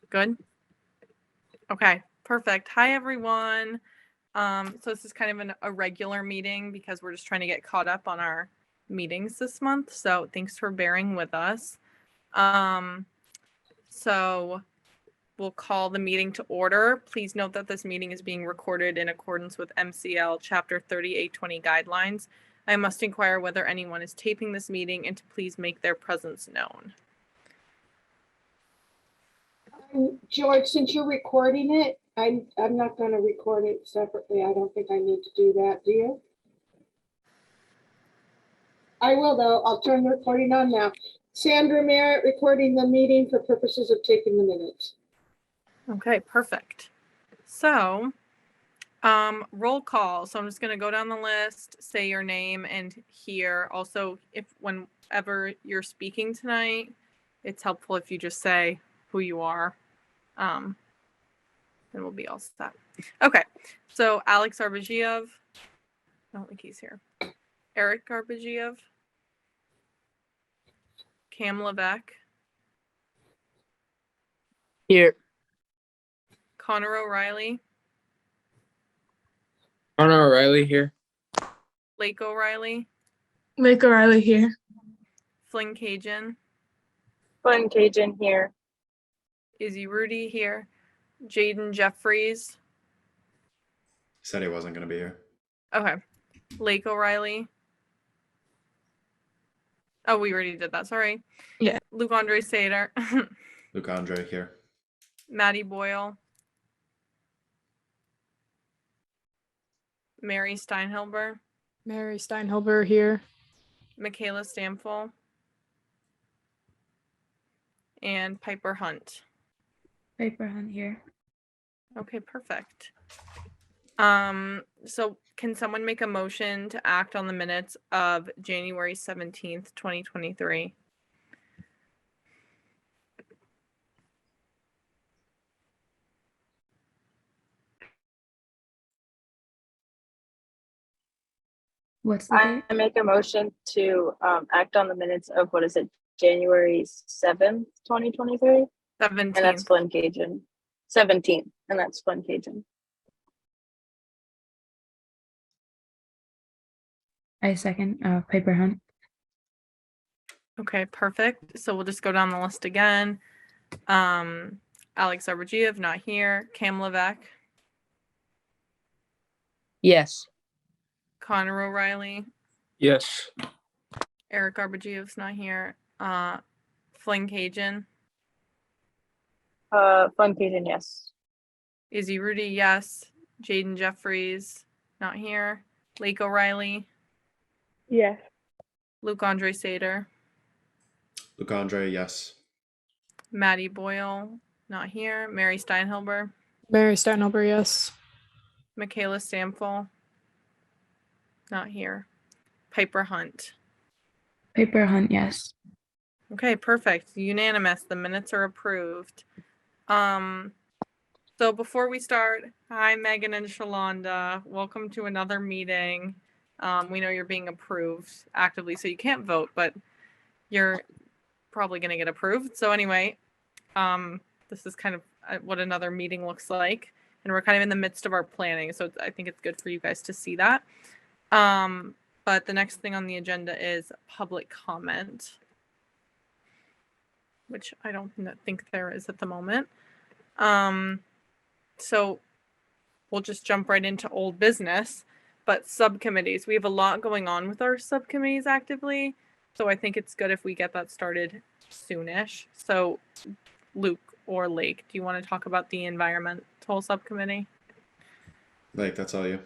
Good? Okay, perfect. Hi, everyone. So this is kind of a regular meeting because we're just trying to get caught up on our meetings this month. So thanks for bearing with us. So we'll call the meeting to order. Please note that this meeting is being recorded in accordance with MCL Chapter 3820 guidelines. I must inquire whether anyone is taping this meeting and to please make their presence known. George, since you're recording it, I'm not going to record it separately. I don't think I need to do that. Do you? I will, though. I'll turn the recording on now. Sandra Merritt recording the meeting for purposes of taking the minutes. Okay, perfect. So, roll call. So I'm just going to go down the list, say your name and here. Also, if whenever you're speaking tonight, it's helpful if you just say who you are. Then we'll be all set. Okay, so Alex Arbagiev. I don't think he's here. Eric Arbagiev. Cam Levesque. Here. Connor O'Reilly. Connor O'Reilly here. Lake O'Reilly. Lake O'Reilly here. Flynn Cajun. Flynn Cajun here. Izzy Rudy here. Jaden Jeffries. Said he wasn't going to be here. Okay. Lake O'Reilly. Oh, we already did that. Sorry. Yeah. Luke Andre Sater. Luke Andre here. Maddie Boyle. Mary Steinhilber. Mary Steinhilber here. Michaela Stamfel. And Piper Hunt. Piper Hunt here. Okay, perfect. So can someone make a motion to act on the minutes of January 17th, 2023? What's the I date? make a motion to act on the minutes of January 7th, 2023? 17th. And that's Flynn Cajun. 17th, and that's Flynn Cajun. I second Piper Hunt. Okay, perfect. So we'll just go down the list again. Alex Arbagiev, not here. Cam Levesque. Yes. Connor O'Reilly. Yes. Eric Arbagiev's not here. Flynn Cajun. Flynn Cajun, yes. Izzy Rudy, yes. Jaden Jeffries, not here. Lake O'Reilly. Yes. Luke Andre Sater. Luke Andre, yes. Maddie Boyle, not here. Mary Steinhilber. Mary Steinhilber, yes. Michaela Stamfel, not here. Piper Hunt. Piper Hunt, yes. Okay, perfect. Unanimous. The minutes are approved. So before we start, hi Megan and Shalonda. Welcome to another meeting. We know you're being approved actively, so you can't vote, but you're probably going to get approved. So anyway, this is kind of what another meeting looks like, and we're kind of in the midst of our planning, so I think it's good for you guys to see that. But the next thing on the agenda is public comment, which I don't think there is at the moment. So we'll just jump right into old business, but subcommittees. We have a lot going on with our subcommittees actively, so I think it's good if we get that started soonish. So Luke or Lake, do you want to talk about the environmental subcommittee? Lake, that's all you.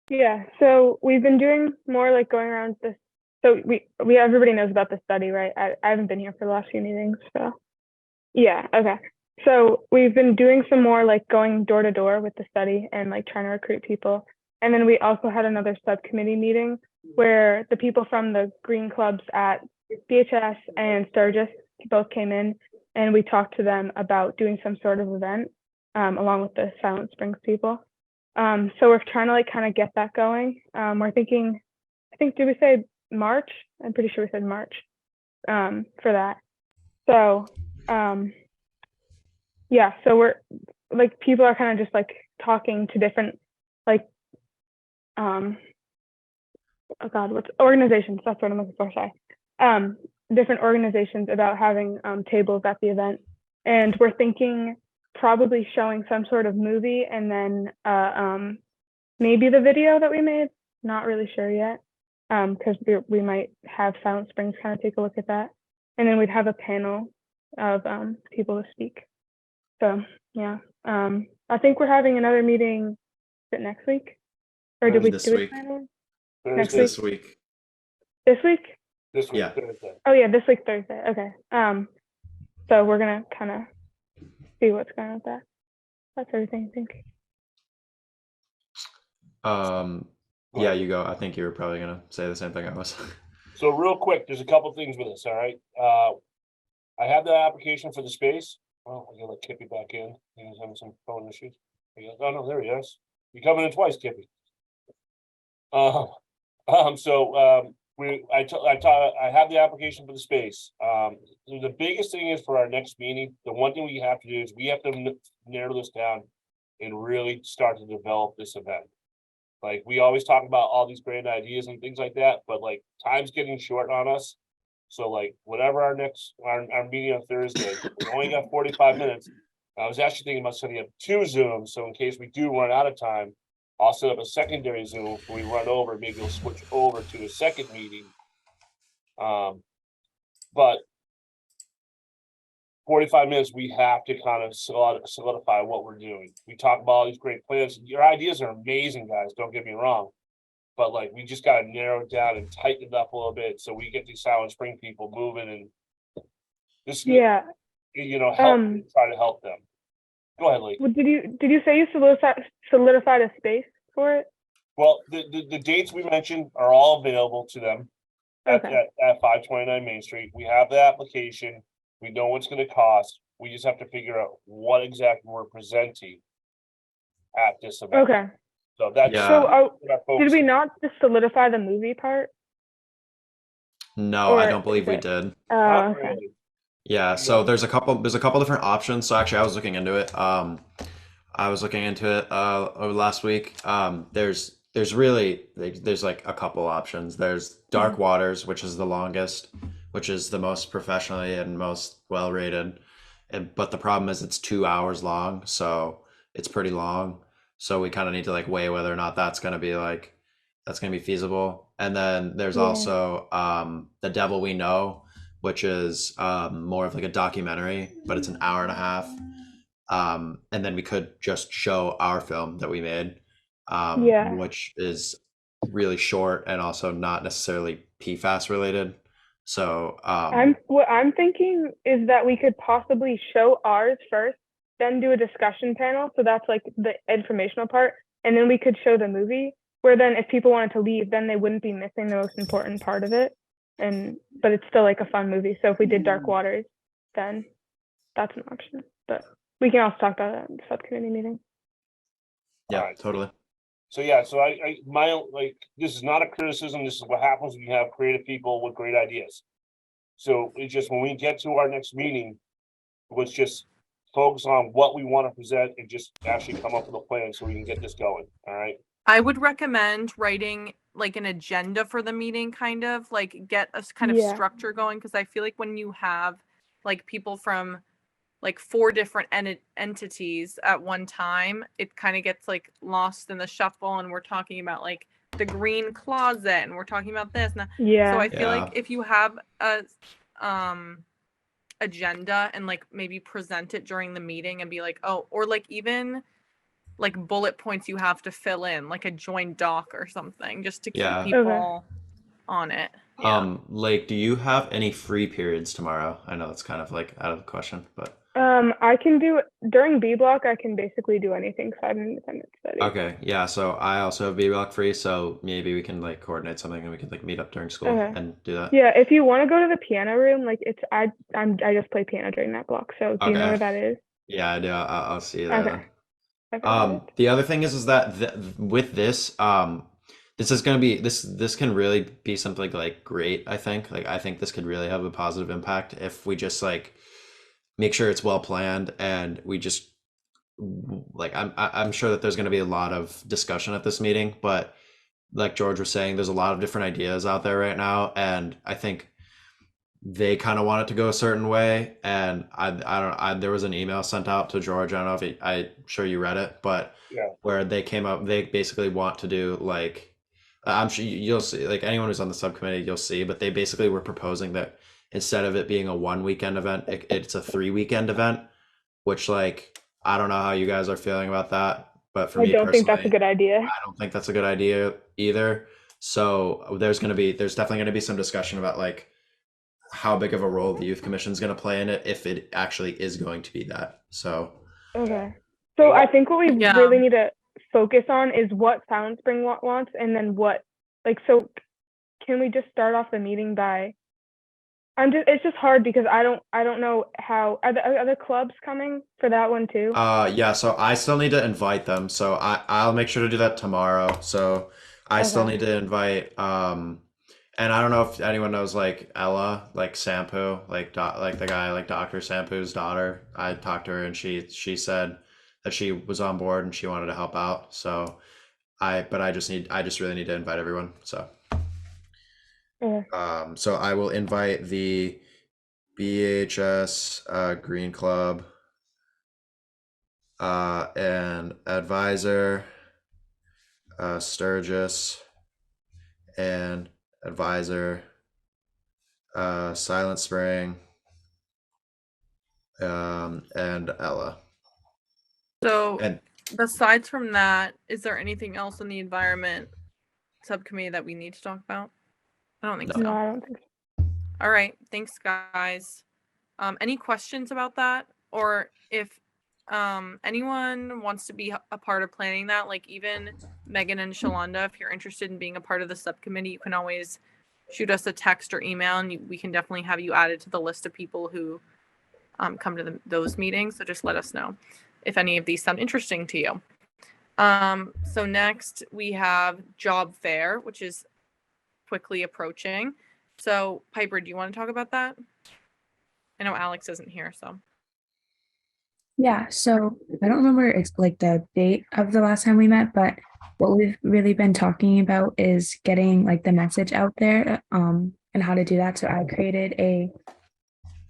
Yeah, so we've been doing more like going around this. So we everybody knows about the study, right? I haven't been here for the last few meetings, so yeah, okay. So we've been doing some more like going door to door with the study and like trying to recruit people. And then we also had another subcommittee meeting where the people from the green clubs at BHS and Sturgis both came in, and we talked to them about doing some sort of event along with the Silent Springs people. So we're trying to like kind of get that going. We're thinking, I think, did we say March? I'm pretty sure we said March for that. So, yeah, so we're like, people are kind of just like talking to different, like, oh God, what's organizations? That's what I'm looking for. Sorry. Different organizations about having tables at the event. And we're thinking probably showing some sort of movie and then maybe the video that we made. Not really sure yet. Because we might have Silent Springs kind of take a look at that. And then we'd have a panel of people to speak. So yeah. I think we're having another meeting, is it next week? Or did we This do it week. next week? This week. This week? This week, Yeah. Thursday. Oh yeah, this week Thursday. Okay. So we're gonna kind of see what's going on with that. That's everything, I think. Yeah, you go. I think you were probably gonna say the same thing I was. So real quick, there's a couple things with this, all right? I have the application for the space. Oh, I gotta let Kippy back in. He was having some phone issues. Oh no, there he is. You coming in twice, Kippy. I have the application for the space. The biggest thing is for our next meeting, the one thing we have to do is we have to narrow this down and really start to develop this event. Like, we always talk about all these grand ideas and things like that, but like, time's getting short on us. So like, whatever our meeting on Thursday, we only got 45 minutes. I was actually thinking about setting up 2 Zooms, so in case we do run out of time, I'll set up a secondary Zoom. If we run over, maybe we'll switch over to a second meeting. But 45 minutes, we have to kind of solidify what we're doing. We talk about all these great plans. Your ideas are amazing, guys. Don't get me wrong. But like, we just got to narrow it down and tighten it up a little bit so we get these Silent Spring people moving, and this, Yeah. try to help them. Go ahead, Lee. Well, did you say you solidified a space for it? Well, the dates we mentioned are all available to them at 529 Main Street. We have the application. We know what's going to cost. We just have to figure out what exactly we're presenting at this event. Okay. So that's Yeah. So did we not just solidify the movie part? No, Or I don't believe is we it- did. Not Okay. really. Yeah, so there's a couple different options. So actually I was looking into it. Over last week. There's really there's like a couple options. There's Dark Waters, which is the longest, which is the most professionally and most well rated. But the problem is it's 2 hours long, so it's pretty long. So we kind of need to like weigh whether or not that's gonna be feasible. And then there's Yeah. also The Devil We Know, which is more of like a documentary, but it's an hour and a half. And then we could just show our film that we made, Yeah. which is really short and also not necessarily PFAS related. So What I'm thinking is that we could possibly show ours first, then do a discussion panel. So that's like the informational part. And then we could show the movie, where then if people wanted to leave, then they wouldn't be missing the most important part of it. But it's still like a fun movie. So if we did Dark Waters, then that's an option. But we can also talk about that in the subcommittee meeting. yeah, Alright. totally. So yeah, so this is not a criticism. This is what happens when you have creative people with great ideas. So it's just, when we get to our next meeting, let's just focus on what we want to present and just actually come up with a plan so we can get this going. All right. I would recommend writing like an agenda for the meeting, kind of like get a kind of Yeah. structure going, because I feel like when you have like people from like 4 different entities at one time, it kind of gets like lost in the shuffle, and we're talking about like the green closet and we're talking about this and that. Yeah. So I feel like Yeah. if you have a agenda and like maybe present it during the meeting and be like, oh, or like even like bullet points you have to fill in, like a joint doc or something, just to keep Yeah. people on it. Yeah. Lake, do you have any free periods tomorrow? I know it's kind of like out of the question, but I can do during B block. I can basically do anything 5 independent studies. okay, yeah. So I also have B block free, so maybe we can like coordinate something and we can like meet up during school Okay. and do that. Yeah, if you want to go to the piano room, like I just play piano during that block. So do you know Okay. where that is? Yeah, I do. I'll see you there Okay. then. Okay. The other thing is that with this, this is going to be this can really be something like great, I think. Like I think this could really have a positive impact if we just like make sure it's well planned and we just like I'm sure that there's going to be a lot of discussion at this meeting, but like George was saying, there's a lot of different ideas out there right now, and I think they kind of want it to go a certain way. And there was an email sent out to George. I don't know if I'm sure you read it, but Yeah. where they came up, they basically want to do like, I'm sure you'll see, like anyone who's on the subcommittee, you'll see, but they basically were proposing that instead of it being a 1 weekend event, it's a 3 weekend event, which like, I don't know how you guys are feeling about that, but for I me don't think that's a personally, good idea. I don't think that's a good idea either. So there's definitely gonna be some discussion about like how big of a role the youth commission is gonna play in it if it actually is going to be that. So Okay. So I think what we Yeah. really need to focus on is what Silent Spring wants, and then what, like, so can we just start off the meeting by, it's just hard because I don't know how, are the other clubs coming for that one too? yeah, so I still need to invite them. So I'll make sure to do that tomorrow. So I still Okay. need to invite and I don't know if anyone knows like Ella, like Sampu, like the guy like Dr. Sampu's daughter. I talked to her and she said that she was on board and she wanted to help out. So I just really need to invite everyone. So Okay. so I will invite the BHS Green Club and advisor Sturgis and advisor Silent Spring and Ella. So And besides from that, is there anything else in the environment subcommittee that we need to talk about? I don't think No, so. I don't think so. All right, thanks guys. Any questions about that? Or if anyone wants to be a part of planning that, like even Megan and Shalonda, if you're interested in being a part of the subcommittee, you can always shoot us a text or email and we can definitely have you added to the list of people who come to those meetings. So just let us know if any of these sound interesting to you. So next we have job fair, which is quickly approaching. So Piper, do you want to talk about that? I know Alex isn't here, so. Yeah, so I don't remember it's like the date of the last time we met, but what we've really been talking about is getting like the message out there, and how to do that. So I created a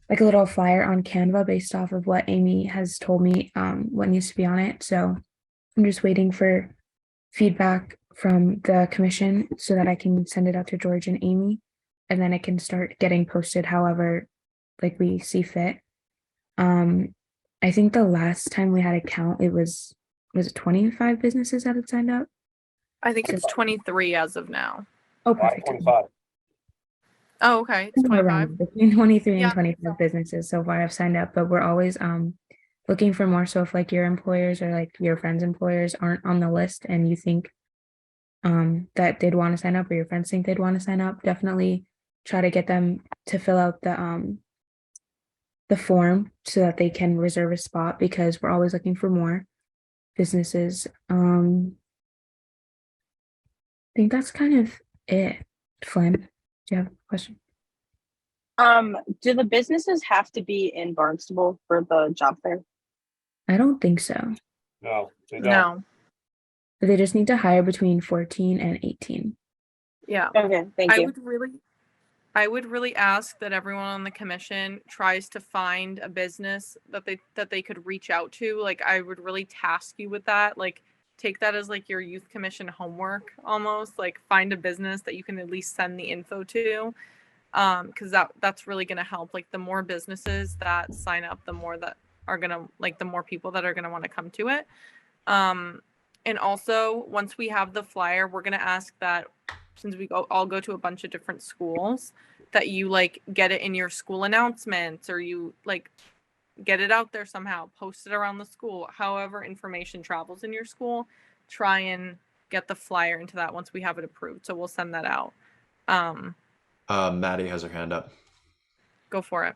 little flyer on Canva based off of what Amy has told me, what needs to be on it. So I'm just waiting for feedback from the commission so that I can send it out to George and Amy, and then it can start getting posted however like we see fit. I think the last time we had a count, was it 25 businesses that had signed up? I think it's 23 as of now. Oh, perfect. 25. Oh, okay. It's Somewhere 25. around between 23 Yeah. and 25 businesses so far have signed up, but we're always looking for more. So if like your employers or like your friends' employers aren't on the list and you think that they'd want to sign up or your friends think they'd want to sign up, definitely try to get them to fill out the form so that they can reserve a spot because we're always looking for more businesses. I think that's kind of it. Flynn, do you have a question? Do the businesses have to be in Barnstable for the job fair? I don't think so. No, they don't. No. But they just need to hire between 14 and 18. Yeah. Okay, thank you. I would really ask that everyone on the commission tries to find a business that they could reach out to. Like I would really task you with that. Like take that as like your youth commission homework almost. Like find a business that you can at least send the info to. Because that's really gonna help. Like the more businesses that sign up, the more that are gonna the more people that are gonna want to come to it. And also once we have the flyer, we're gonna ask that since we all go to a bunch of different schools, that you like get it in your school announcements or you like get it out there somehow, post it around the school, however information travels in your school, try and get the flyer into that once we have it approved. So we'll send that out. Maddie has her hand up. Go for it.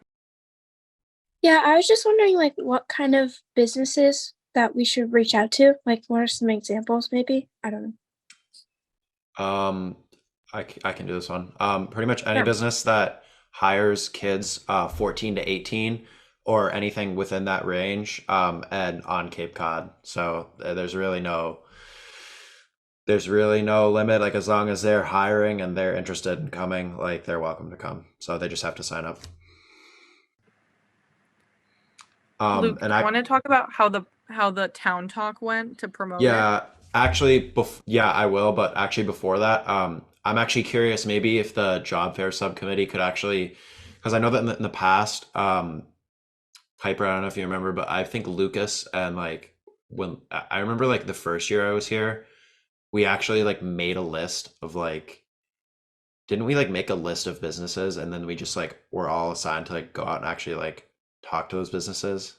Yeah, I was just wondering like what kind of businesses that we should reach out to. Like what are some examples maybe? I don't know. I can do this one. Pretty much any Sure. business that hires kids 14 to 18 or anything within that range, and on Cape Cod. So there's really no limit. Like as long as they're hiring and they're interested in coming, like they're welcome to come. So they just have to sign up. Luke, And do you I want to talk about how the town talk went to promote it? Yeah, actually, yeah, I will. But actually, before that, I'm actually curious maybe if the job fair subcommittee could actually, because I know that in the past, Piper, I don't know if you remember, but I think Lucas and like when I remember like the first year I was here, we actually like made a list of like, didn't we like make a list of businesses and then we just like were all assigned to like go out and actually like talk to those businesses?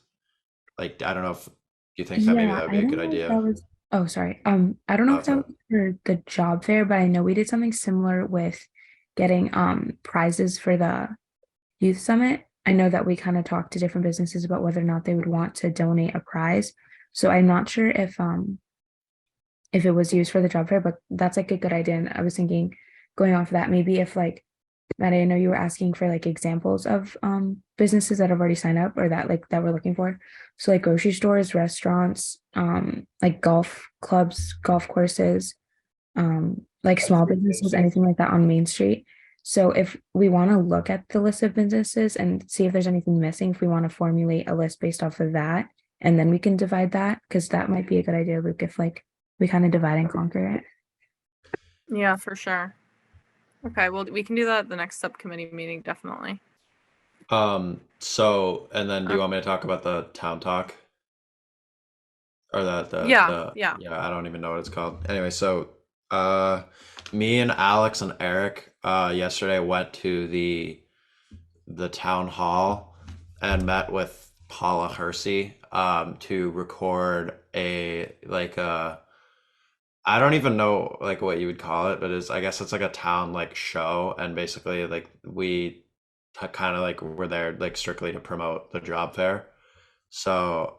Like, I don't know if you think that maybe Yeah, that would I be a don't good know if idea. that was, oh, sorry. I don't know No, if it's that not. was for the job fair, but I know we did something similar with getting prizes for the youth summit. I know that we kind of talked to different businesses about whether or not they would want to donate a prize. So I'm not sure if it was used for the job fair, but that's like a good idea. And I was thinking going off of that, maybe if like Maddie, I know you were asking for like examples of businesses that have already signed up or that like that we're looking for. So like grocery stores, restaurants, like golf clubs, golf courses, like That's small good, businesses, Casey. anything like that on Main Street. So if we want to look at the list of businesses and see if there's anything missing, if we want to formulate a list based off of that, and then we can divide that, because that might be a good idea, Luke, if like we kind of divide and conquer it. Yeah, for sure. Okay, well, we can do that at the next subcommittee meeting, definitely. So, and then do you Uh, want me to talk about the town talk? Or Yeah, the yeah. yeah, I don't even know what it's called. Anyway, so uh me and Alex and Eric yesterday went to the town hall and met with Paula Hersey to record a like I don't even know like what you would call it, but I guess it's like a town like show, and basically like we kind of like were there like strictly to promote the job fair. So,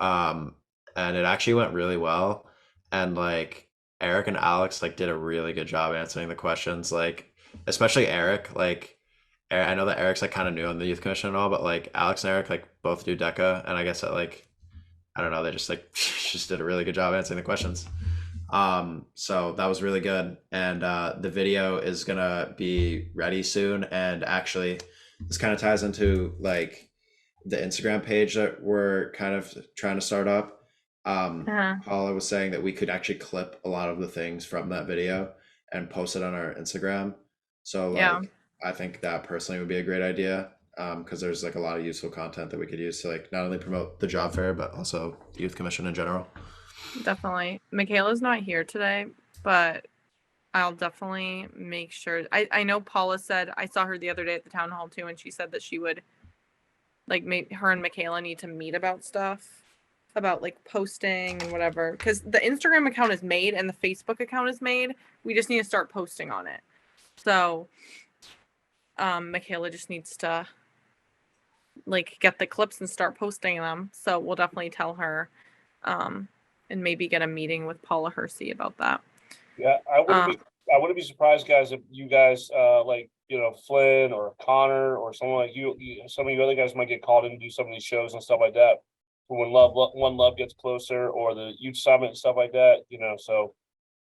and it actually went really well. And like Eric and Alex like did a really good job answering the questions. Like, especially Eric, like I know that Eric's like kind of new on the youth commission and all, but like Alex and Eric like both do DECA, and I guess that like I don't know, they just like just did a really good job answering the questions. So that was really good. And the video is gonna be ready soon. And actually, this kind of ties into like the Instagram page that we're kind of trying to start up. Uh-huh. Paula was saying that we could actually clip a lot of the things from that video and post it on our Instagram. So Yeah, like, I think that personally would be a great idea. Because there's like a lot of useful content that we could use to like not only promote the job fair but also the youth commission in general. definitely. Michaela's not here today, but I'll definitely make sure. I know Paula said, I saw her the other day at the town hall too, and she said that she would like make her and Michaela need to meet about stuff, about like posting and whatever, because the Instagram account is made and the Facebook account is made. We just need to start posting on it. So Michaela just needs to like get the clips and start posting them. So we'll definitely tell her, and maybe get a meeting with Paula Hersey about that. Yeah, I wouldn't be surprised, guys, if you guys like Flynn or Connor or someone like some of you other guys might get called in to do some of these shows and stuff like that. For when One Love gets closer, or the youth summit and stuff like that. So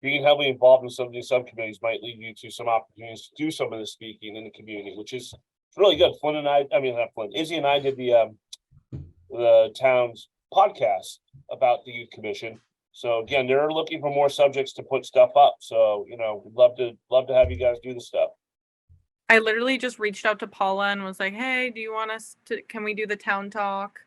being heavily involved in some of these subcommittees might lead you to some opportunities to do some of the speaking in the community, which is really good. Flynn and I mean not Flynn, Izzy and I did the town's podcast about the youth commission. So again, they're looking for more subjects to put stuff up. So we'd love to have you guys do the stuff. I literally just reached out to Paula and was like, "Hey, do you want us to? Can we do the town talk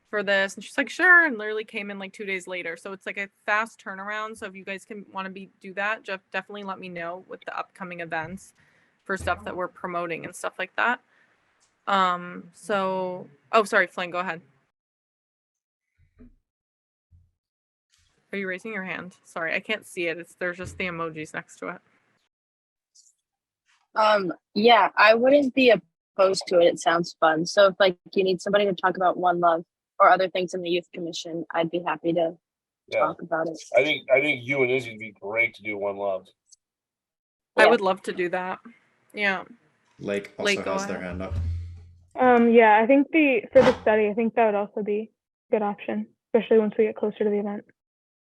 for this?" And she's like, "Sure." And literally came in like 2 days later. So it's like a fast turnaround. So if you guys can want to do that, definitely let me know with the upcoming events for stuff that we're promoting and stuff like that. So oh, sorry, Flynn, go ahead. Are you raising your hand? Sorry, I can't see it. There's just the emojis next to it. Yeah, I wouldn't be opposed to it. It sounds fun. So if like you need somebody to talk about One Love or other things in the youth commission, I'd be happy to talk about it. I think you and Izzy would be great to do One Love. I Yeah. would love to do that. Yeah. Lake also Lake, go has their ahead. hand up. Yeah, I think for the study, I think that would also be a good option, especially once we get closer to the event.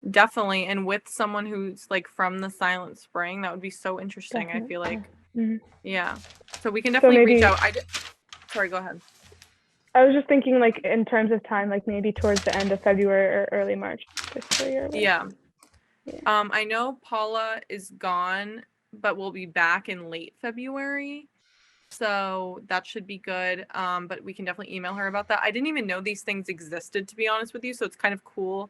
Definitely. And with someone who's like from the Silent Spring, that would be so interesting. I Definitely, feel like, Mhm. yeah. So we can So definitely reach maybe out. Sorry, go ahead. I was just thinking, like in terms of time, like maybe towards the end of February or early March, just so you're aware. Yeah. Yeah. I know Paula is gone, but we'll be back in late February. So that should be good. But we can definitely email her about that. I didn't even know these things existed, to be honest with you. So it's kind of cool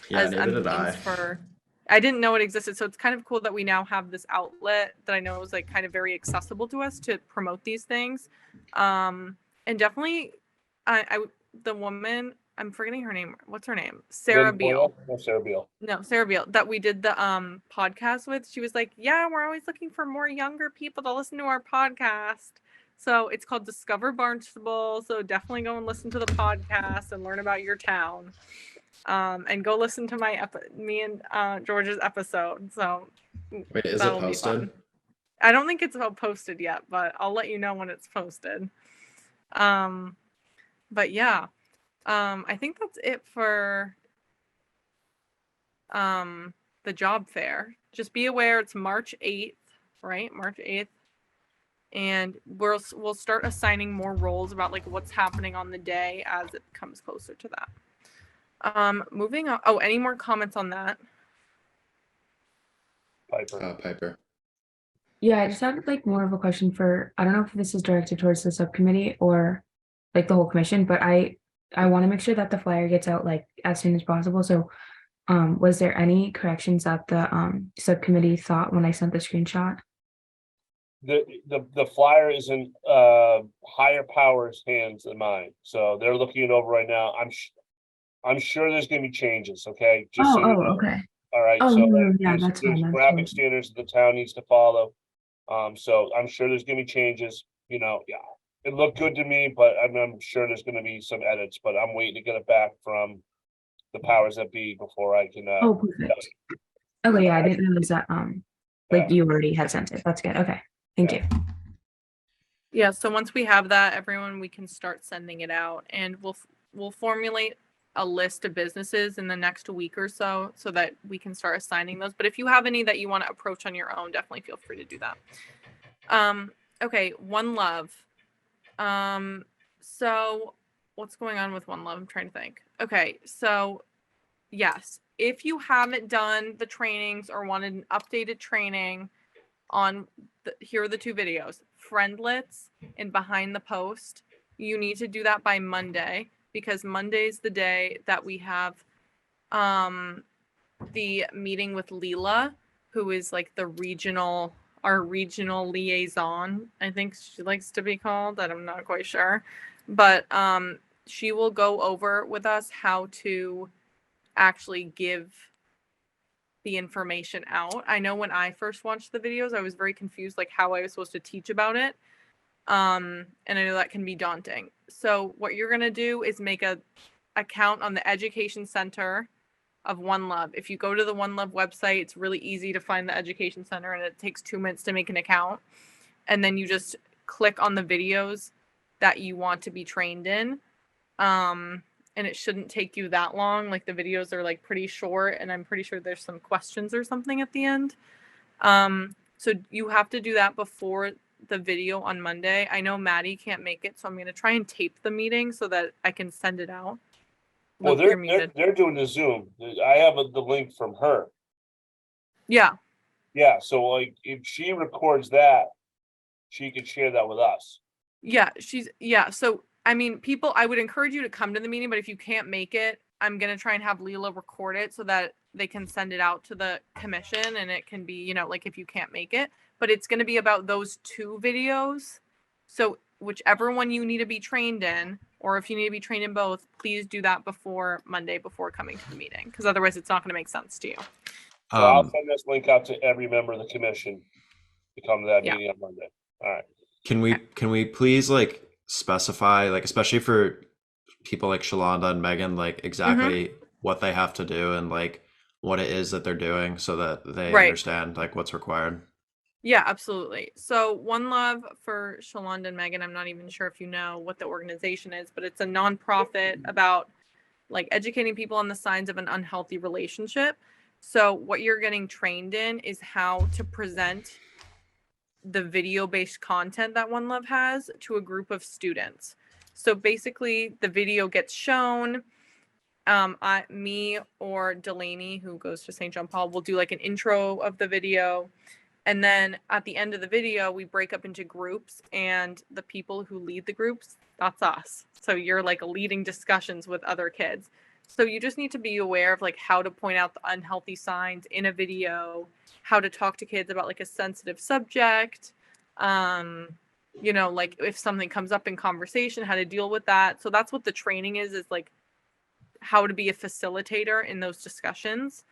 Yeah, as a neither did I. means for. I didn't know it existed, so it's kind of cool that we now have this outlet that I know is like kind of very accessible to us to promote these things. And definitely, the woman, I'm forgetting her name. What's her name? Sarah Lynn Beal. Boyle? No, Sarah Beal. No, Sarah Beal, that we did the podcast with. She was like, yeah, we're always looking for more younger people to listen to our podcast. So it's called Discover Barnstable. So definitely go and listen to the podcast and learn about your town. And go listen to me and George's episode. So Wait, is it that'll be posted? fun. I don't think it's all posted yet, but I'll let you know when it's posted. But yeah, I think that's it for the job fair. Just be aware it's March 8th, right? March 8th. And we'll start assigning more roles about like what's happening on the day as it comes closer to that. Moving on. Oh, any more comments on that? Piper. Piper. Yeah, I just had like more of a question for, I don't know if this is directed towards the subcommittee or like the whole commission, but I want to make sure that the flyer gets out like as soon as possible. So was there any corrections that the subcommittee thought when I sent the screenshot? The flyer is in higher powers hands than mine, so they're looking it over right now. I'm sure there's gonna be changes, okay? Just so you know. Okay. All right, Oh, so no, yeah, there's that's fine. That's graphic fine. standards that the town needs to follow. So I'm sure there's gonna be changes, you know, yeah. It looked good to me, but I'm sure there's gonna be some edits, but I'm waiting to get it back from the powers that be before I can Oh, perfect. Okay, yeah, I didn't realize that like Yeah. you already had sent it. That's good. Okay. Thank Yeah. you. Yeah, so once we have that, everyone, we can start sending it out, and we'll formulate a list of businesses in the next week or so that we can start assigning those. But if you have any that you want to approach on your own, definitely feel free to do that. Okay, One Love. So what's going on with One Love? I'm trying to think. Okay, so yes, if you haven't done the trainings or wanted an updated training on here are the two videos, Friendlets and Behind the Post. You need to do that by Monday because Monday's the day that we have the meeting with Leela, who is like our regional liaison, I think she likes to be called. I'm not quite sure. But she will go over with us how to actually give the information out. I know when I first watched the videos, I was very confused, like how I was supposed to teach about it. And I know that can be daunting. So what you're gonna do is make a account on the Education Center of One Love. If you go to the One Love website, it's really easy to find the Education Center, and it takes 2 minutes to make an account. And then you just click on the videos that you want to be trained in. And it shouldn't take you that long. Like the videos are like pretty short, and I'm pretty sure there's some questions or something at the end. So you have to do that before the video on Monday. I know Maddie can't make it, so I'm gonna try and tape the meeting so that I can send it out. Well, Luke, you're muted. they're doing the Zoom. I have the link from her. Yeah. Yeah, so like if she records that, she could share that with us. Yeah, so I mean, I would encourage you to come to the meeting, but if you can't make it, I'm gonna try and have Leela record it so that they can send it out to the commission, and it can be, like if you can't make it, but it's gonna be about those two videos. So whichever one you need to be trained in, or if you need to be trained in both, please do that before Monday, before coming to the meeting, because otherwise it's not gonna make sense to you. So I'll send this link out to every member of the commission to come to that meeting on Monday. All right. Can we please like specify, like especially for people like Shalonda and Megan, like exactly what they have to do and like what it is that they're doing so that they understand like what's required? Yeah, absolutely. So One Love, for Shalonda and Megan, I'm not even sure if you know what the organization is, but it's a nonprofit about like educating people on the signs of an unhealthy relationship. So what you're getting trained in is how to present the video-based content that One Love has to a group of students. So basically the video gets shown. Me or Delaney, who goes to St. John Paul, will do like an intro of the video. And then at the end of the video, we break up into groups, and the people who lead the groups, that's us. So you're like leading discussions with other kids. So you just need to be aware of like how to point out the unhealthy signs in a video, how to talk to kids about like a sensitive subject, like if something comes up in conversation, how to deal with that. So that's what the training is like how to be a facilitator in those discussions.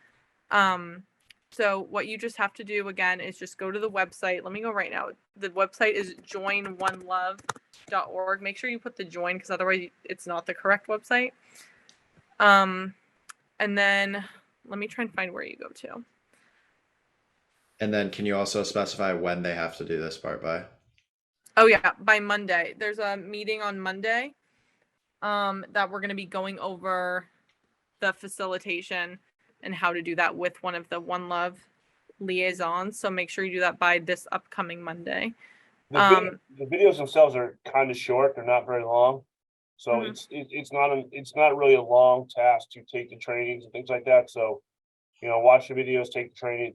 So what you just have to do again is just go to the website. Let me go right now. The website is joinonelove.org. Make sure you put the join because otherwise it's not the correct website. And then let me try and find where you go to. And then can you also specify when they have to do this part by? Oh yeah, by Monday. There's a meeting on Monday that we're going to be going over the facilitation and how to do that with one of the One Love liaisons. So make sure you do that by this upcoming Monday. The videos themselves are kind of short. They're not very long. So Mhm. it's not really a long task to take the trainings and things like that. So, watch the videos, take the training. It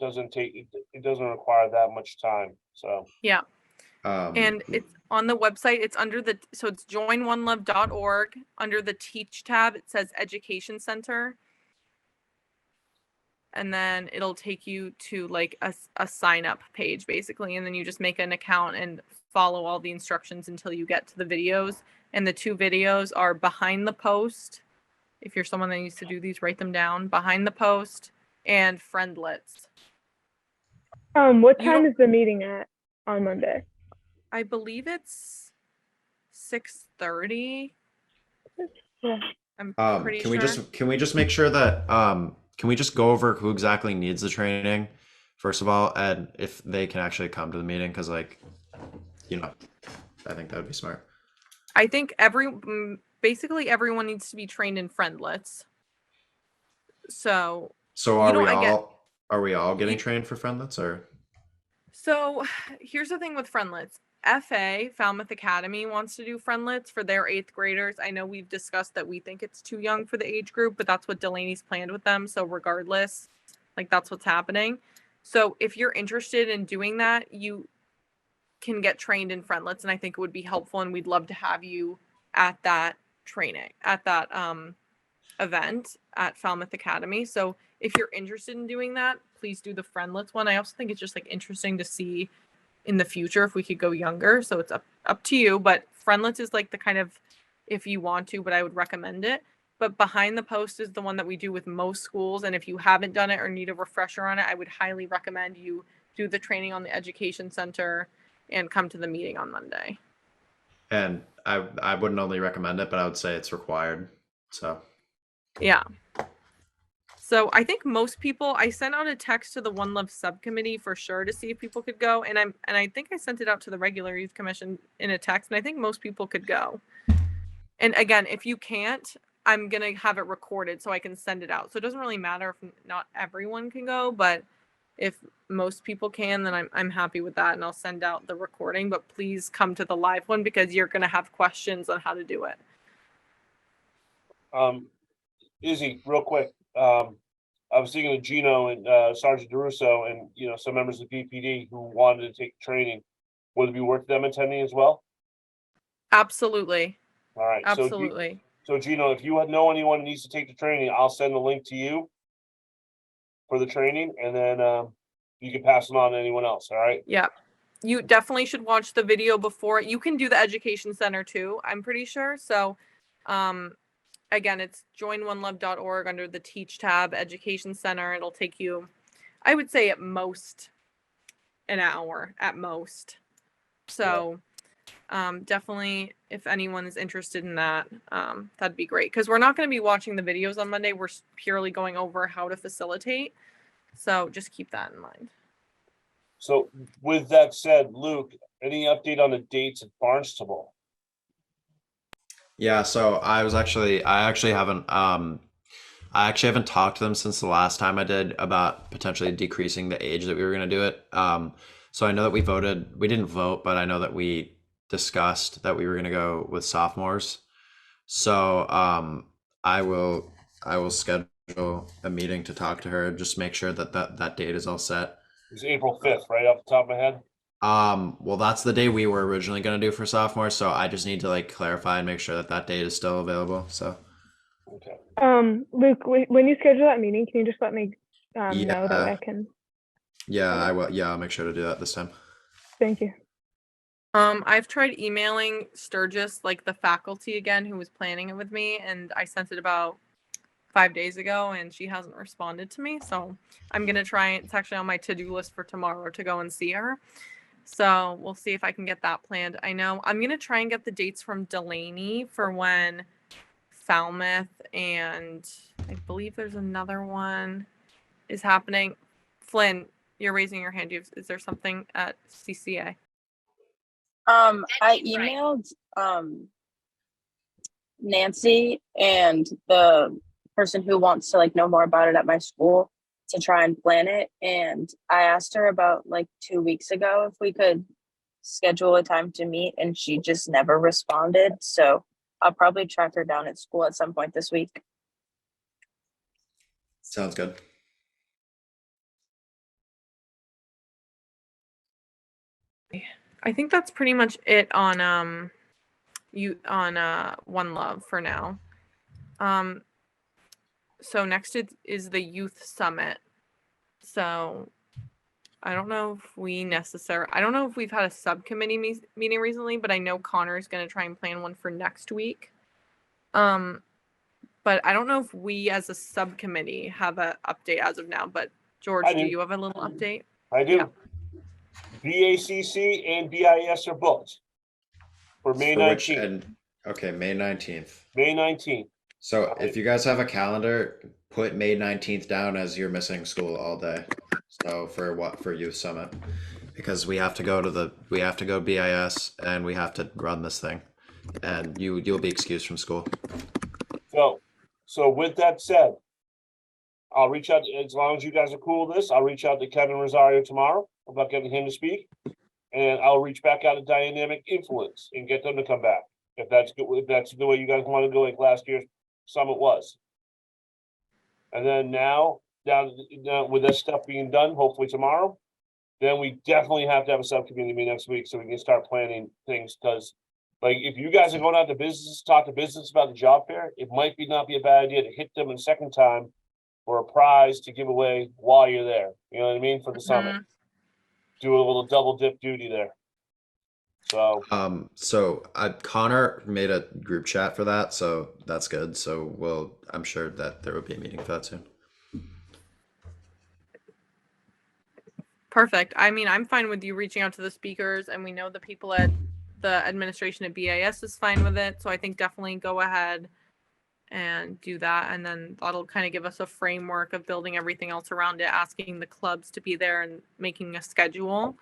doesn't require that much time. So Yeah. Um, And it's on the website. It's it's joinonelove.org. Under the Teach tab, it says Education Center. And then it'll take you to like a sign up page basically. And then you just make an account and follow all the instructions until you get to the videos. And the two videos are Behind the Post. If you're someone that used to do these, write them down. Behind the Post and Friendlets. What You time don't- is the meeting at on Monday? I believe it's 6:30. Yeah. I'm pretty can we sure. just make sure that can we just go over who exactly needs the training first of all, and if they can actually come to the meeting? Because I think that would be smart. I think basically everyone needs to be trained in Friendlets. So So are we all getting trained for friendlets or? So here's the thing with Friendlets. FA, Falmouth Academy, wants to do Friendlets for their 8th graders. I know we've discussed that we think it's too young for the age group, but that's what Delaney's planned with them. So regardless, like that's what's happening. So if you're interested in doing that, you can get trained in Friendlets, and I think it would be helpful, and we'd love to have you at that training, at that event at Falmouth Academy. So if you're interested in doing that, please do the Friendlets one. I also think it's just like interesting to see in the future if we could go younger. So it's up to you. But Friendlets is like the kind of if you want to, but I would recommend it. But Behind the Post is the one that we do with most schools. And if you haven't done it or need a refresher on it, I would highly recommend you do the training on the Education Center and come to the meeting on Monday. And I wouldn't only recommend it, but I would say it's required. So Yeah. So I think most people, I sent out a text to the One Love subcommittee for sure to see if people could go. And I think I sent it out to the regular youth commission in a text, and I think most people could go. And again, if you can't, I'm going to have it recorded so I can send it out. So it doesn't really matter if not everyone can go, but if most people can, then I'm happy with that. And I'll send out the recording, but please come to the live one because you're going to have questions on how to do it. Izzy, real quick. I was thinking of Gino and Sergeant DeRusso and some members of the PPD who wanted to take training. Would it be worth them attending as well? Absolutely. All right. Absolutely. So Gino, if you know anyone who needs to take the training, I'll send the link to you for the training, and then you can pass it on to anyone else. All right. Yeah. You definitely should watch the video before. You can do the Education Center too, I'm pretty sure. So again, it's joinonelove.org under the Teach tab, Education Center. It'll take you, I would say at most an hour at most. So definitely if anyone is interested in that, that'd be great. Because we're not going to be watching the videos on Monday. We're purely going over how to facilitate. So just keep that in mind. So with that said, Luke, any update on the dates at Barnstable? Yeah, so I actually haven't talked to them since the last time I did about potentially decreasing the age that we were going to do it. So I know that we didn't vote, but I know that we discussed that we were going to go with sophomores. So I will schedule a meeting to talk to her, just make sure that date is all set. It's April 5th, right off the top of my head. Well, that's the day we were originally going to do for sophomores, so I just need to like clarify and make sure that date is still available. So Okay. Luke, when you schedule that meeting, can you just let me know that way Yeah. I can? yeah, I will. Yeah, I'll make sure to do that this time. Thank you. I've tried emailing Sturgis, like the faculty again, who was planning it with me, and I sent it about 5 days ago, and she hasn't responded to me. So I'm gonna try. It's actually on my to-do list for tomorrow to go and see her. So we'll see if I can get that planned. I know I'm gonna try and get the dates from Delaney for when Falmouth and I believe there's another one is happening. Flynn, you're raising your hand. Is there something at CCA? I emailed Nancy and the person who wants to like know more about it at my school to try and plan it. And I asked her about like 2 weeks ago if we could schedule a time to meet, and she just never responded. So I'll probably track her down at school at some point this week. Sounds good. I think that's pretty much it on One Love for now. So next is the youth summit. So I don't know if we've had a subcommittee meeting recently, but I know Connor is going to try and plan one for next week. But I don't know if we as a subcommittee have an update as of now, but George, I do do. you have a little update? I do. Yeah. BACC and BIS are booked for May 19th. Okay, May 19th. May 19th. So if you guys have a calendar, put May 19th down as you're missing school all day. So for youth summit, because we have to go BIS and we have to run this thing, and you'll be excused from school. So with that said, I'll reach out, as long as you guys are cool with this, I'll reach out to Kevin Rosario tomorrow about getting him to speak. And I'll reach back out to Dynamic Influence and get them to come back. If that's good, if that's the way you guys want to go, like last year's summit was. And then now with this stuff being done, hopefully tomorrow, then we definitely have to have a subcommittee meeting next week so we can start planning things. Because like if you guys are going out to business, talk to business about the job fair, it might not be a bad idea to hit them a second time for a prize to give away while you're there. You know what I mean? For the summit. Do a little double dip duty there. So Connor made a group chat for that, so that's good. So I'm sure that there will be a meeting for that soon. Perfect. I mean, I'm fine with you reaching out to the speakers, and we know the people at the administration at BIS is fine with it. So I think definitely go ahead and do that. And then that'll kind of give us a framework of building everything else around it, asking the clubs to be there and making a schedule.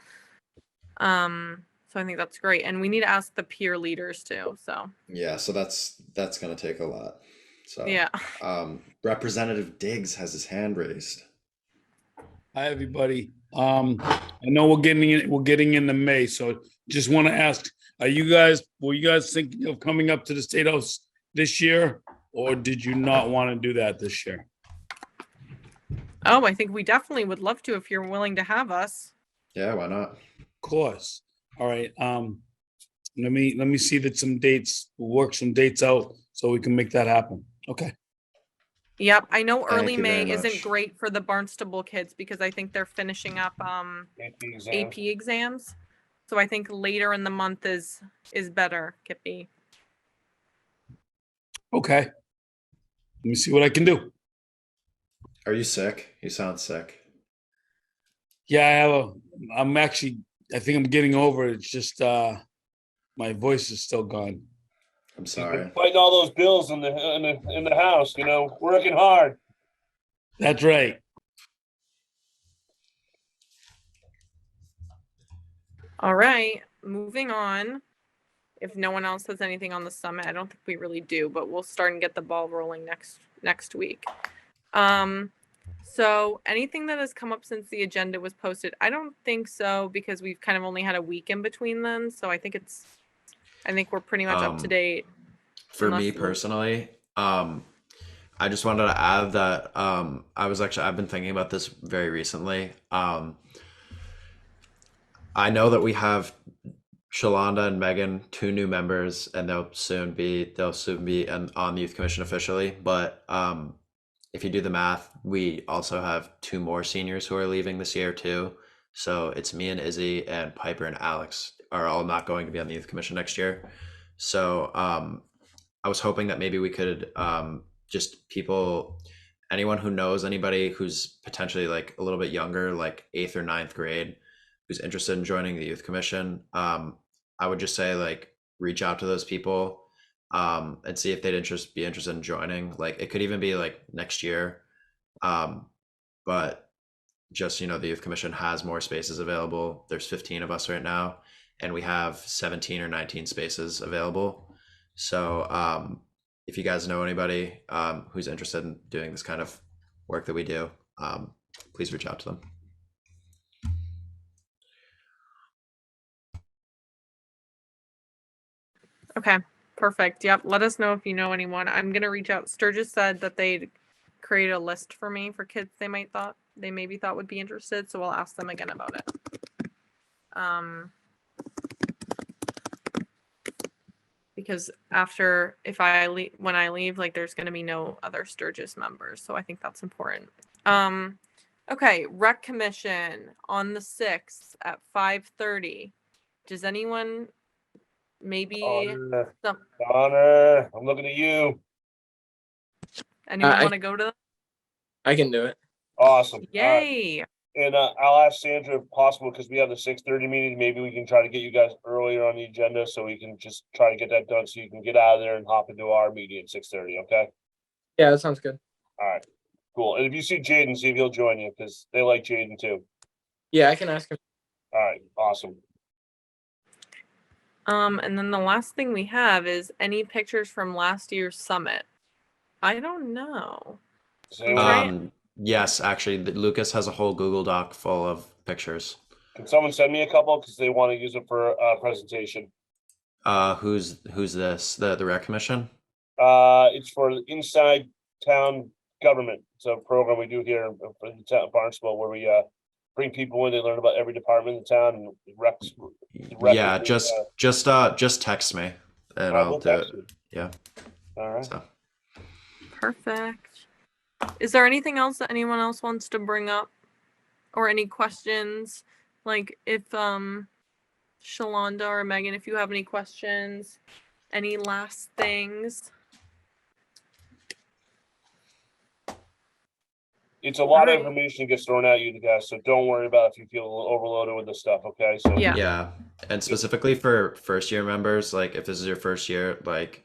So I think that's great. And we need to ask the peer leaders too. So yeah, so that's gonna take a lot. So yeah. Representative Diggs has his hand raised. Hi, everybody. I know we're getting into May, so just want to ask, were you guys thinking of coming up to the State House this year, or did you not want to do that this year? Oh, I think we definitely would love to if you're willing to have us. Yeah, why not? Of course. All right. Let me see that some dates, we'll work some dates out so we can make that happen. Okay. Yep, I know early you May very isn't much. great for the Barnstable kids because I think they're finishing up AP exams. So I think later in the month is better, Kippy. Okay. Let me see what I can do. Are you sick? You sound sick. Yeah, I think I'm getting over it. It's just my voice is still gone. I'm sorry. Fighting all those bills in the house, working hard. That's right. All right, moving on. If no one else has anything on the summit, I don't think we really do, but we'll start and get the ball rolling next week. So anything that has come up since the agenda was posted, I don't think so, because we've kind of only had a week in between then. So I think we're pretty much up to date. For me Unless- personally, I just wanted to add that I've been thinking about this very recently. I know that we have Shalonda and Megan, two new members, and they'll soon be on the youth commission officially. But if you do the math, we also have two more seniors who are leaving this year too. So it's me and Izzy, and Piper and Alex are all not going to be on the youth commission next year. So I was hoping that maybe we could just anyone who knows anybody who's potentially like a little bit younger, like 8th or 9th grade, who's interested in joining the youth commission. I would just say like reach out to those people and see if they'd be interested in joining. Like it could even be like next year. But just, the youth commission has more spaces available. There's 15 of us right now, and we have 17 or 19 spaces available. So if you guys know anybody who's interested in doing this kind of work that we do, please reach out to them. Okay, perfect. Yep. Let us know if you know anyone. I'm gonna reach out. Sturgis said that they'd create a list for me for kids they maybe thought would be interested. So I'll ask them again about it. Because when I leave, like there's gonna be no other Sturgis members. So I think that's important. Okay, rec commission on the 6th at 5:30. Does anyone maybe Connor, I'm looking at you. anyone I- want to go to them? I can do it. Awesome. Yay. And I'll ask Sandra if possible, because we have the 6:30 meeting. Maybe we can try to get you guys earlier on the agenda so we can just try to get that done so you can get out of there and hop into our meeting at 6:30. Okay. Yeah, that sounds good. All right. Cool. And if you see Jaden, see if he'll join you, because they like Jaden too. Yeah, I can ask him. All right. Awesome. And then the last thing we have is any pictures from last year's summit. I don't know. Does anyone- Yes, actually, Lucas has a whole Google Doc full of pictures. Can someone send me a couple, because they want to use it for a presentation? Who's this? The rec commission? It's for inside town government. It's a program we do here for the town of Barnstable, where we bring people in, they learn about every department in the town and recs. Yeah, just text me and I'll do it. Yeah. All right. So. Perfect. Is there anything else that anyone else wants to bring up, or any questions? Like if Shalonda or Megan, if you have any questions, any last things? It's a lot of Alright. information gets thrown at you guys, so don't worry about if you feel a little overloaded with the stuff, okay? So Yeah. And specifically for first year members, like if this is your first year, like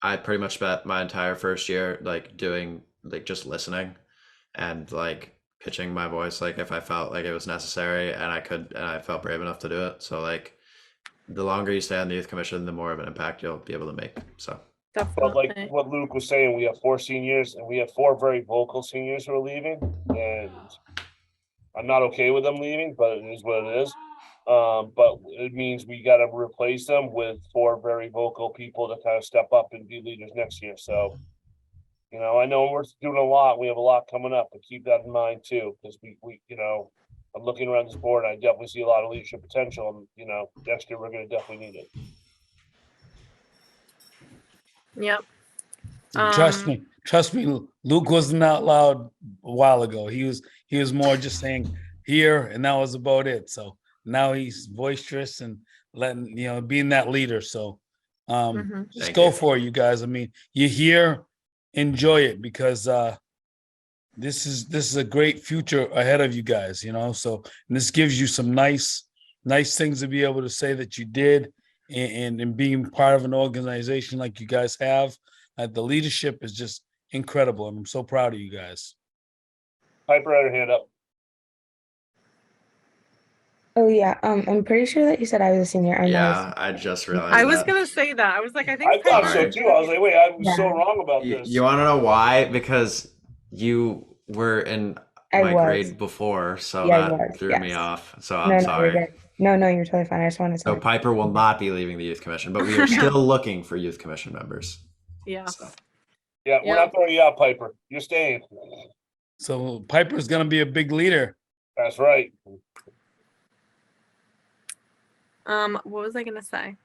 I pretty much spent my entire first year like doing like just listening and like pitching my voice, like if I felt like it was necessary and I felt brave enough to do it. So like the longer you stay on the youth commission, the more of an impact you'll be able to make. So But like what Luke was saying, we have 4 seniors and we have 4 very vocal seniors who are leaving, and I'm not okay with them leaving, but it is what it is. But it means we got to replace them with 4 very vocal people to kind of step up and be leaders next year. So, I know we're doing a lot. We have a lot coming up, but keep that in mind too, because we I'm looking around this board and I definitely see a lot of leadership potential, and next year we're going to definitely need it. Yep. Trust me. Luke wasn't out loud a while ago. He was more just saying here, and that was about it. So now he's boisterous and letting being that leader. So just Thank go you. for it, you guys. I mean, you're here, enjoy it, because this is a great future ahead of you guys. So and this gives you some nice things to be able to say that you did, and being part of an organization like you guys have. The leadership is just incredible, and I'm so proud of you guys. Piper had her hand up. Oh yeah, I'm pretty sure that you said I was a senior. I know. Yeah, I just realized I was that. gonna say that. I was like, I think I thought so Sorry. too. I was like, wait, I was so Yeah. wrong about You, this. you want to know why? Because you were in I my was. grade before, so Yeah, I that was, threw me yes. off. So No, I'm no, you're sorry. good. No, you're totally fine. I just wanted So to. Piper will not be leaving the youth commission, but we are still looking for youth commission members. Yes. So. Yeah, we're not throwing you out, Piper. You're staying. So Piper's gonna be a big leader. That's right. What was I gonna say?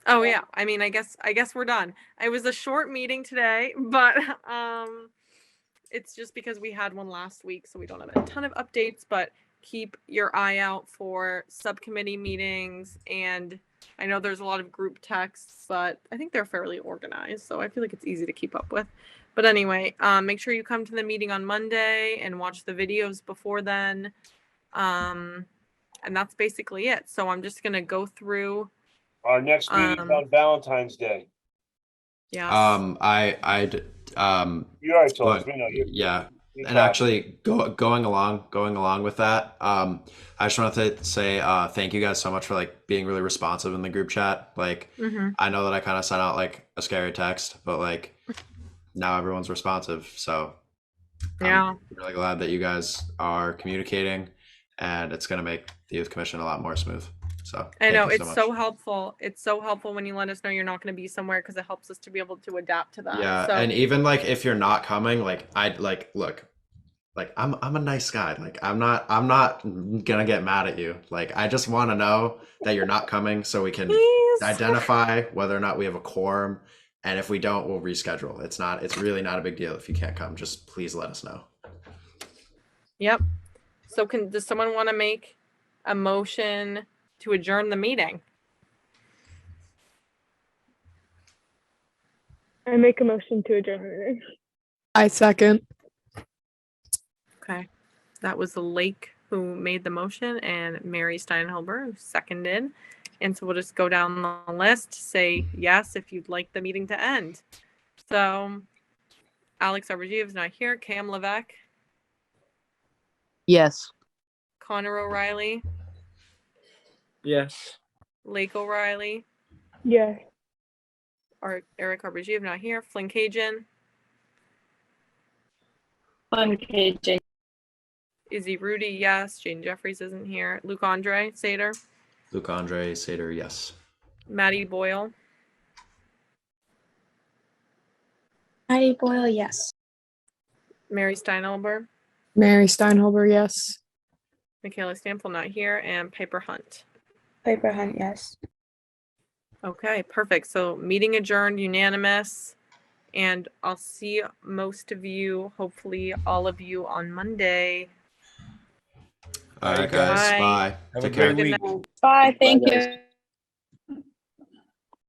Oh yeah, I mean, I guess we're done. It was a short meeting today, but it's just because we had one last week, so we don't have a ton of updates, but keep your eye out for subcommittee meetings. And I know there's a lot of group texts, but I think they're fairly organized, so I feel like it's easy to keep up with. But anyway, make sure you come to the meeting on Monday and watch the videos before then. And that's basically it. So I'm just gonna go through. Our next meeting on Valentine's Day. Yes. You already told us. We know you. Yeah. you And talked. actually going along with that, I just wanted to say thank you guys so much for like being really responsive in the group chat. Like I know that I kind of sent out like a scary text, but like now everyone's responsive. So Yeah. I'm really glad that you guys are communicating, and it's gonna make the youth commission a lot more smooth. So I know thank you it's much. so helpful. It's so helpful when you let us know you're not going to be somewhere, because it helps us to be able to adapt to that. Yeah, So and even like if you're not coming, like I'd like look, like I'm a nice guy. Like I'm not gonna get mad at you. Like I just want to know that you're not coming so we can please. identify whether or not we have a quorum, and if we don't, we'll reschedule. It's really not a big deal if you can't come. Just please let us know. Yep. So does someone want to make a motion to adjourn the meeting? I make a motion to adjourn the meeting. I second. Okay. That was Lake who made the motion and Mary Steinhuber who seconded. And so we'll just go down the list, say yes if you'd like the meeting to end. So Alex Arbajev is not here. Cam Levesque, Yes. Connor O'Reilly, Yes. Lake O'Reilly, Yes. Eric Arbajev not here. Flynn Cajun, KJ. Izzy Rudy, yes. Jane Jeffries isn't here. Luke Andre Sater, Luke Andre Sater, yes. Maddie Boyle, Maddie Boyle, yes. Mary Steinelber, Mary Steinholber, yes. Michaela Stample not here, and Piper Hunt. Piper Hunt, yes. Okay, perfect. So meeting adjourned, unanimous. And I'll see most of you, hopefully all of you, on Monday. All right, guys. Bye. Bye. Have a Take care. great Good week. night. Bye. Thank guys. you.